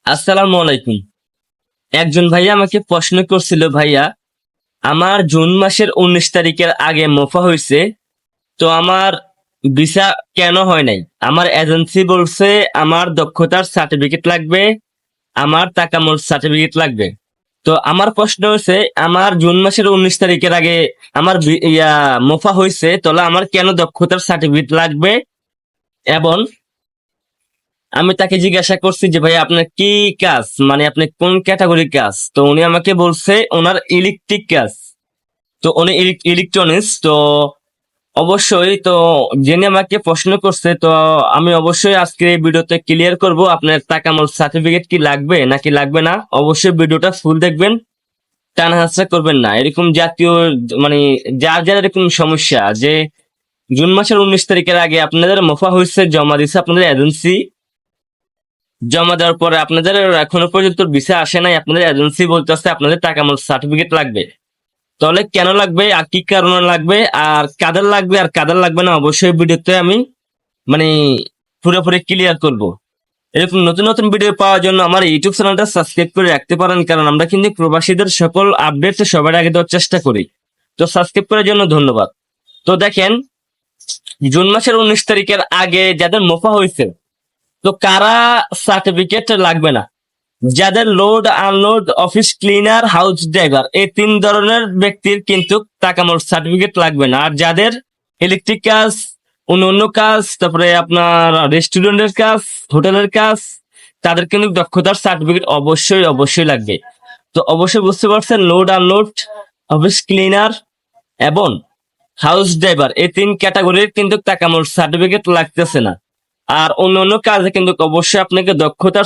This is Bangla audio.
আসসালামু আলাইকুম। একজন ভাইয়া আমাকে প্রশ্ন করছিল, ভাইয়া আমার জুন মাসের 19 তারিখের আগে মোফা হয়েছে, তো আমার ভিসা কেন হয় নাই? আমার এজেন্সি বলছে আমার দক্ষতার সার্টিফিকেট লাগবে, আমার তাকামুল সার্টিফিকেট লাগবে। তো আমার প্রশ্ন হচ্ছে, আমার জুন মাসের 19 তারিখের আগে আমার মোফা হয়েছে, তাহলে আমার কেন দক্ষতার সার্টিফিকেট লাগবে? এবং আমি তাকে জিজ্ঞাসা করছি যে ভাই আপনার কি কাজ, মানে আপনি কোন ক্যাটাগরির কাজ? তো উনি আমাকে বলছে ওনার ইলেকট্রিক কাজ। তো উনি ইলেকট্রনিক্স। তো অবশ্যই তো যিনি আমাকে প্রশ্ন করছে, তো আমি অবশ্যই আজকে এই ভিডিওতে ক্লিয়ার করব আপনার তাকামুল সার্টিফিকেট কি লাগবে নাকি লাগবে না। অবশ্যই ভিডিওটা ফুল দেখবেন, টানা হাসরা করবেন না। এরকম জাতীয় মানে যার যার এরকম সমস্যা যে জুন মাসের 19 তারিখের আগে আপনাদের মোফা হয়েছে, জমা দিচ্ছে আপনাদের এজেন্সি, জমা দেওয়ার পরে আপনাদের এখনো পর্যন্ত ভিসা আসে নাই, আপনাদের এজেন্সি বলতেছে আপনাদের টাকা সার্টিফিকেট লাগবে। তাহলে কেন লাগবে আর কি কারণে লাগবে আর কাদের লাগবে আর কাদের লাগবে না, অবশ্যই ভিডিওতে আমি মানে পুরোপুরি ক্লিয়ার করব। এরকম নতুন নতুন ভিডিও পাওয়ার জন্য আমার ইউটিউব চ্যানেলটা সাবস্ক্রাইব করে রাখতে পারেন, কারণ আমরা কিন্তু প্রবাসীদের সকল আপডেট সবার আগে দেওয়ার চেষ্টা করি। তো সাবস্ক্রাইব করার জন্য ধন্যবাদ। তো দেখেন, জুন মাসের 19 তারিখের আগে যাদের মোফা হয়েছে, তো কারা সার্টিফিকেট লাগবে না? যাদের load unload, office cleaner, house driver, এই তিন ধরনের ব্যক্তির কিন্তু টাকামোর সার্টিফিকেট লাগবে না। আর যাদের ইলেকট্রিক কাজ, অন্য অন্য কাজ, তারপরে আপনার রেস্টুরেন্টের কাজ, হোটেলের কাজ, তাদের কিন্তু দক্ষতার সার্টিফিকেট অবশ্যই অবশ্যই লাগবে। তো অবশ্যই বুঝতে পারছেন, লোড আনলোড, অফিস ক্লিনার এবং হাউস ড্রাইভার, এই তিন ক্যাটাগরির কিন্তু টাকামোর সার্টিফিকেট লাগতেছে না। আর অন্য অন্য কাজে কিন্তু অবশ্যই আপনাকে দক্ষতার